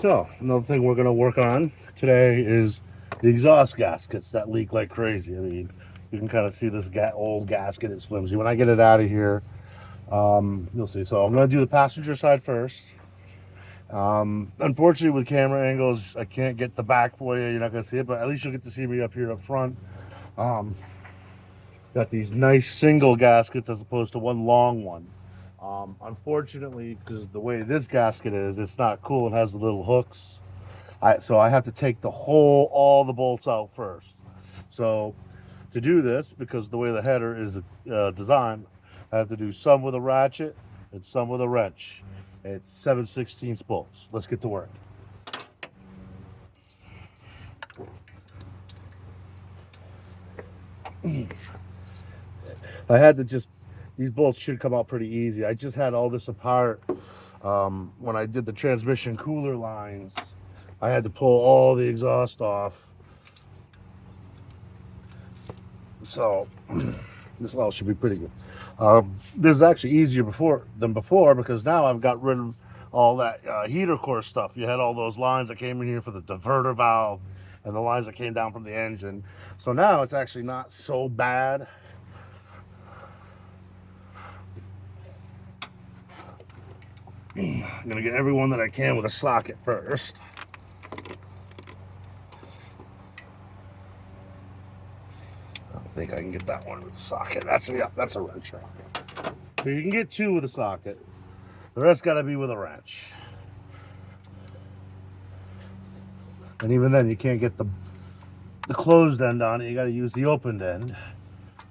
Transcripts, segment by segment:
So, another thing we're going to work on today is the exhaust gaskets that leak like crazy. I mean, you can kind of see this old gasket is flimsy. When I get it out of here, you'll see. So, I'm going to do the passenger side first. Unfortunately, with camera angles, I can't get the back for you. You're not going to see it, but at least you'll get to see me up here up front. Um, got these nice single gaskets as opposed to one long one. Unfortunately, because the way this gasket is, it's not cool and has the little hooks. So I have to take all the bolts out first. So to do this, because the way the header is designed, I have to do some with a ratchet and some with a wrench. It's 7/16 bolts. Let's get to work. I had to just, these bolts should come out pretty easy. I just had all this apart when I did the transmission cooler lines. I had to pull all the exhaust off. So this all should be pretty good. This is actually easier than before because now I've got rid of all that heater core stuff. You had all those lines that came in here for the diverter valve and the lines that came down from the engine. So now it's actually not so bad. I'm gonna get every one that I can with a socket first. I think I can get that one with a socket. That's a wrench. So you can get two with a socket. The rest got to be with a wrench. And even then, you can't get the closed end on it. You got to use the opened end.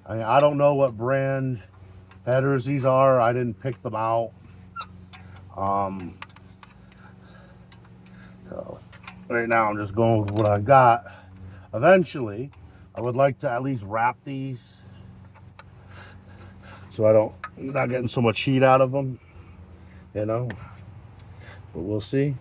I mean, I don't know what brand headers these are. I didn't pick them out. So right now, I'm just going with what I got. Eventually, I would like to at least wrap these so I'm not getting so much heat out of them, you know. But we'll see.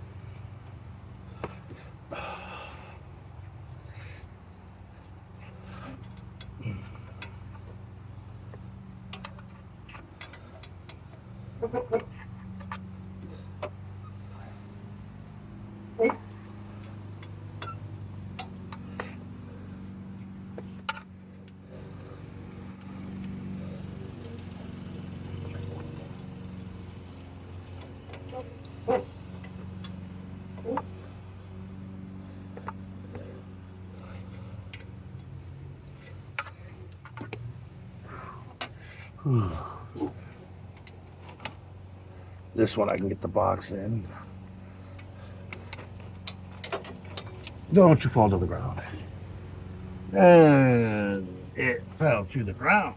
This one I can get the box in. Don't you fall to the ground. And it fell to the ground.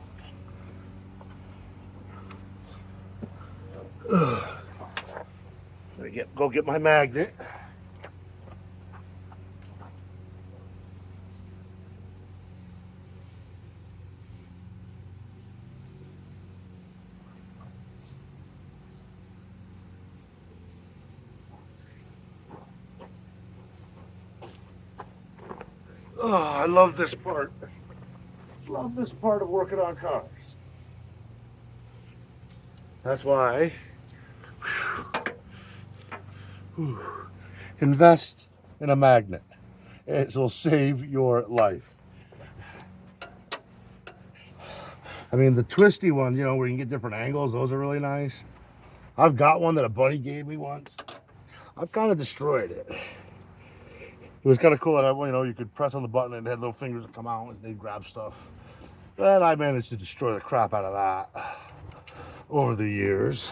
Go get my magnet. Oh, I love this part. Love this part of working on cars. That's why invest in a magnet. It will save your life. I mean, the twisty one, where you can get different angles, those are really nice. I've got one that a buddy gave me once. I've kind of destroyed it. It was kind of cool that you could press on the button and it had little fingers that come out and they'd grab stuff. But I managed to destroy the crap out of that over the years.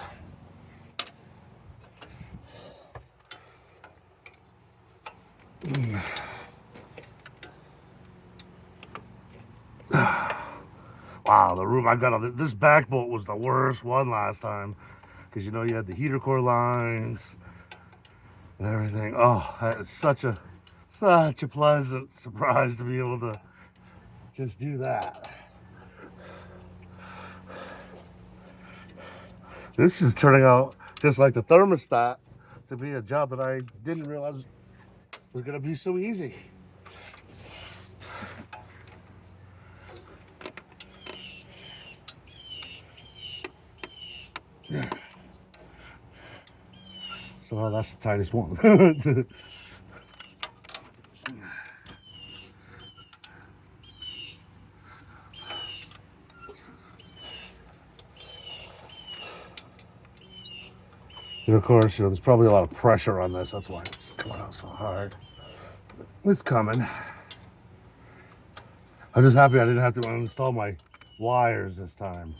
Wow, the room I got on this back bolt was the worst one last time because you had the heater core lines and everything. Oh, it's such a pleasant surprise to be able to just do that. This is turning out just like the thermostat to be a job that I didn't realize was going to be so easy. So that's the tightest one. And of course, there's probably a lot of pressure on this. That's why it's coming out so hard. It's coming. I'm just happy I didn't have to uninstall my wires this time.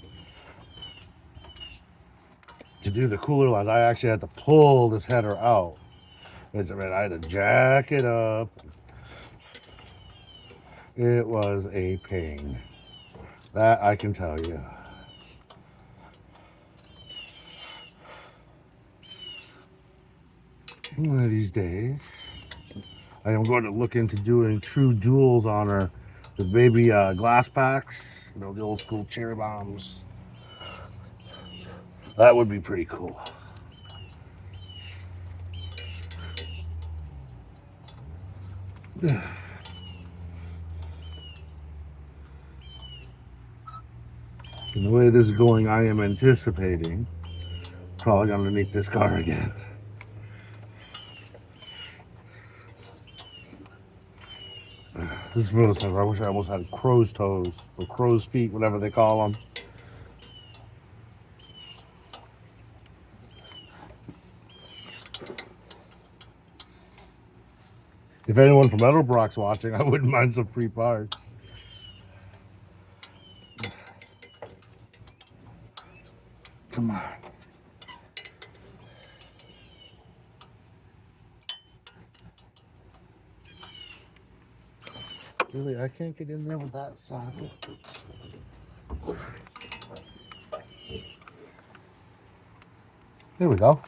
To do the cooler lines, I actually had to pull this header out. I had to jack it up. It was a pain. That I can tell you. One of these days, I am going to look into doing true duals on her with maybe glass packs, the old school cherry bombs. That would be pretty cool. And the way this is going, I am anticipating probably going to meet this car again. This motorcycle, I wish I almost had crow's toes or crow's feet, whatever they call them. If anyone from Edelbrock's watching, I wouldn't mind some free parts. Come on. Really, I can't get in there with that socket. There we go.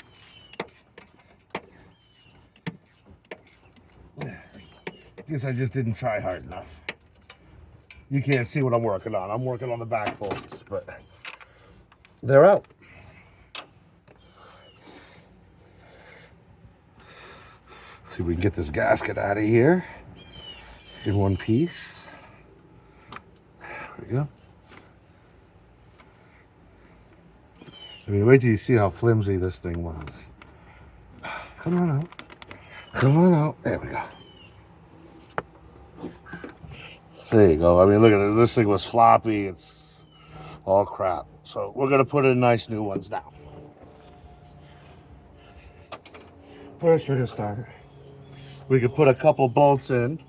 Guess I just didn't try hard enough. You can't see what I'm working on. I'm working on the back bolts, but they're out. See if we can get this gasket out of here in one piece. There we go. I mean, wait till you see how flimsy this thing was. Come on out. Come on out. There we go. There you go. I mean, look at this. This thing was floppy. It's all crap. So we're going to put in nice new ones now. First, we're going to start. We could put a couple bolts in.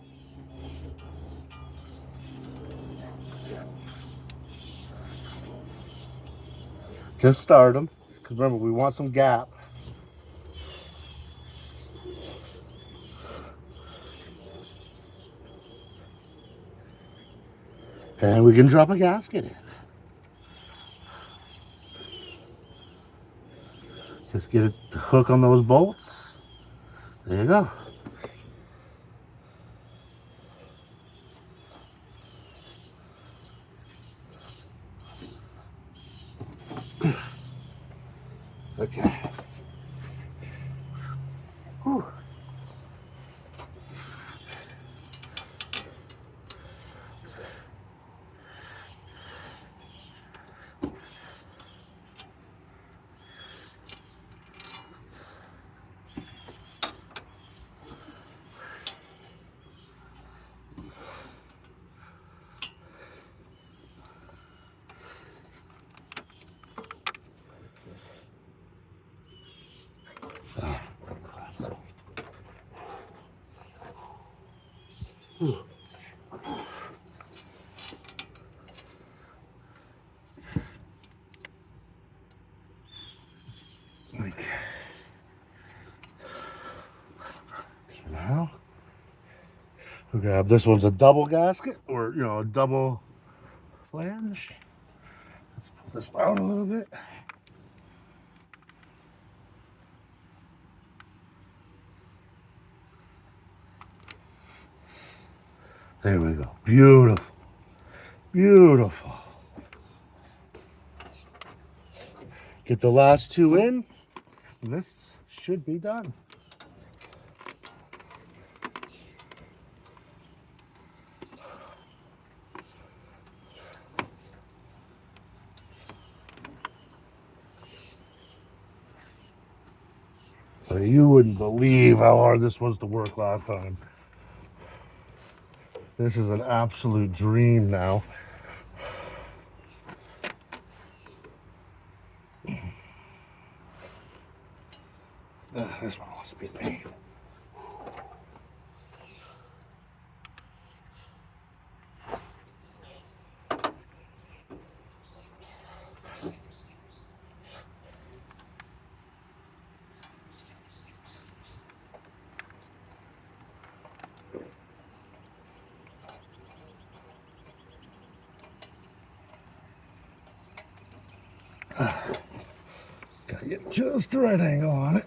Just start them. Because remember, we want some gap. And we can drop a gasket in. Just get it to hook on those bolts. There you go. Okay. Whew. Like now, we'll grab this one's a double gasket, or a double flange. Let's pull this out a little bit. There we go. Beautiful. Beautiful. Get the last two in, and this should be done. I mean, you wouldn't believe how hard this was to work last time. This is an absolute dream now. This one wants to be pain. Gotta get just the right angle on it.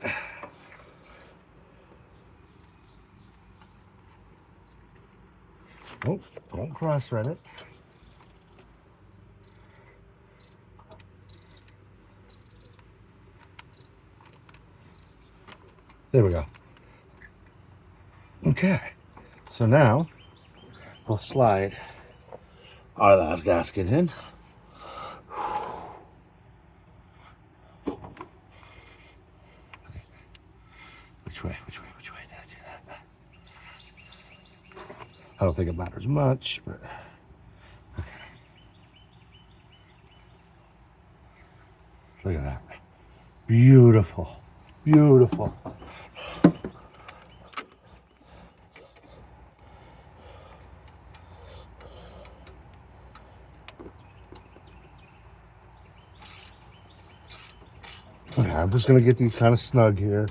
Oh, don't cross thread it. There we go. Okay, so now we'll slide our last gasket in. Which way did I do that? I don't think it matters much, but okay. Look at that. Beautiful, beautiful. Okay, I'm just gonna get these kind of snug here.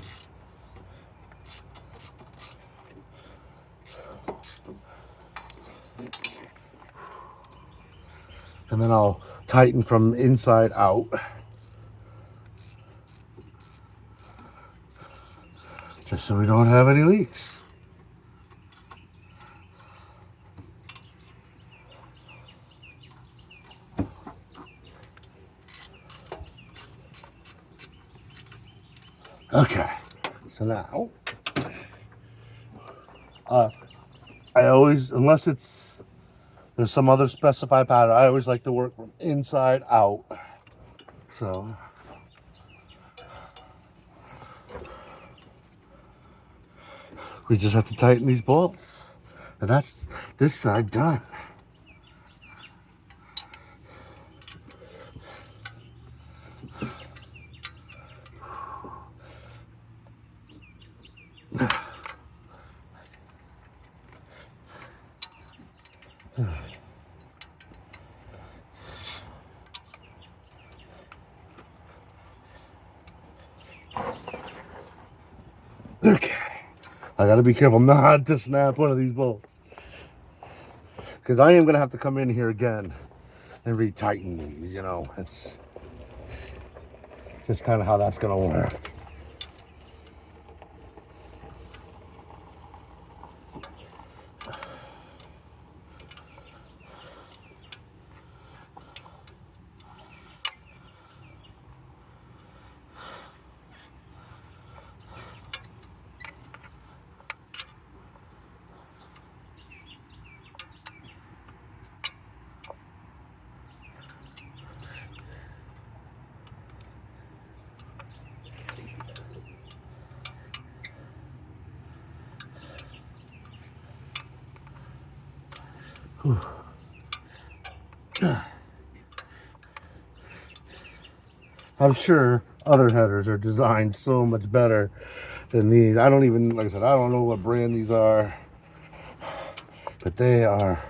And then I'll tighten from inside out. Just so we don't have any leaks. Okay, so now, I always, unless there's some other specified pattern, I always like to work from inside out. So, we just have to tighten these bolts. And that's this side done. Okay, I gotta be careful not to snap one of these bolts, because I am gonna have to come in here again and retighten these. You know, it's just kind of how that's gonna work. I'm sure other headers are designed so much better than these. I don't even, like I said, I don't know what brand these are, but they are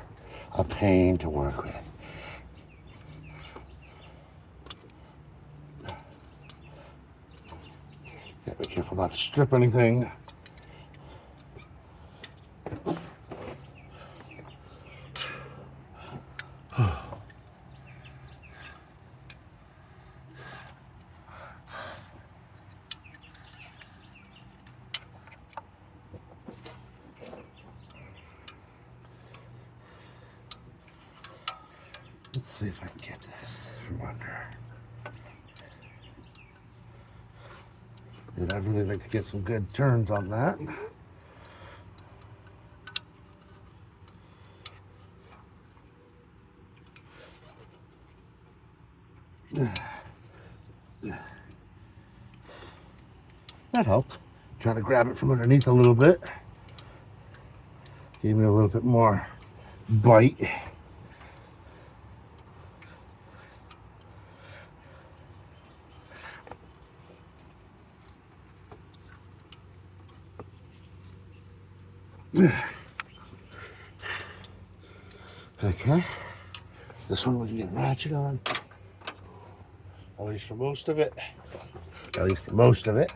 a pain to work with. Gotta be careful not to strip anything. Let's see if I can get this from under. And I'd really like to get some good turns on that. That helped. Trying to grab it from underneath a little bit. Gave me a little bit more bite. Okay. This one we can get ratchet on. At least for most of it. At least for most of it.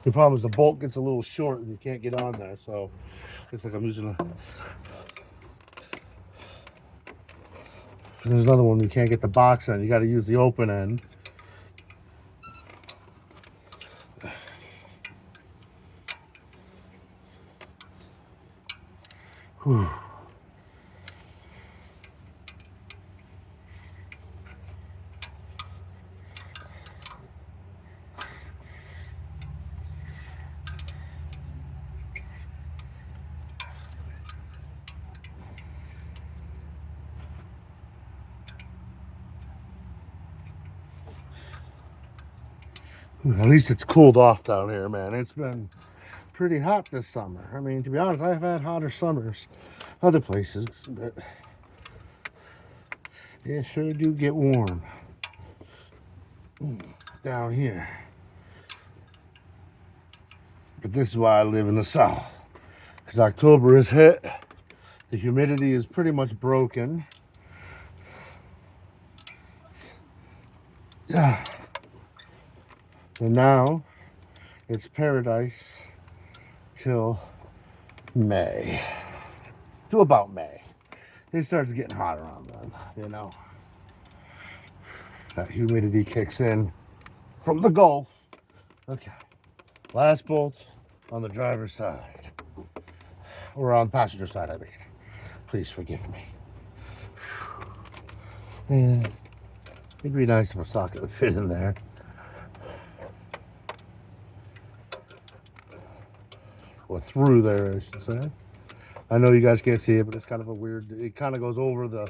The problem is the bolt gets a little short and you can't get on there, so looks like I'm using a... There's another one you can't get the box on. You got to use the open end. Whew. At least it's cooled off down here, man. It's been pretty hot this summer. I mean, to be honest, I've had hotter summers other places, but it sure do get warm down here. But this is why I live in the South, because October is hit. The humidity is pretty much broken. Yeah. And now it's paradise till May. To about May. It starts getting hot around then, you know. That humidity kicks in from the Gulf. Okay. Last bolt on the driver's side. Or on the passenger side, I mean. Please forgive me. And it'd be nice if a socket would fit in there. Or through there, I should say. I know you guys can't see it, but it's kind of a weird, it kind of goes over the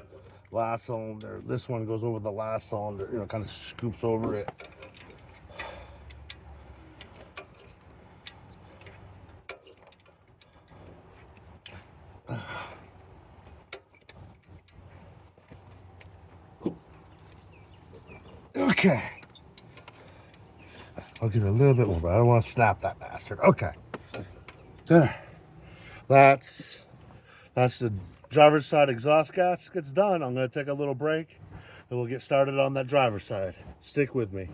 last cylinder. This one goes over the last cylinder, you know, kind of scoops over it. Okay. I'll give it a little bit more, but I don't want to snap that bastard. Okay. There. That's the driver's side exhaust gaskets done. I'm going to take a little break and we'll get started on that driver's side. Stick with me.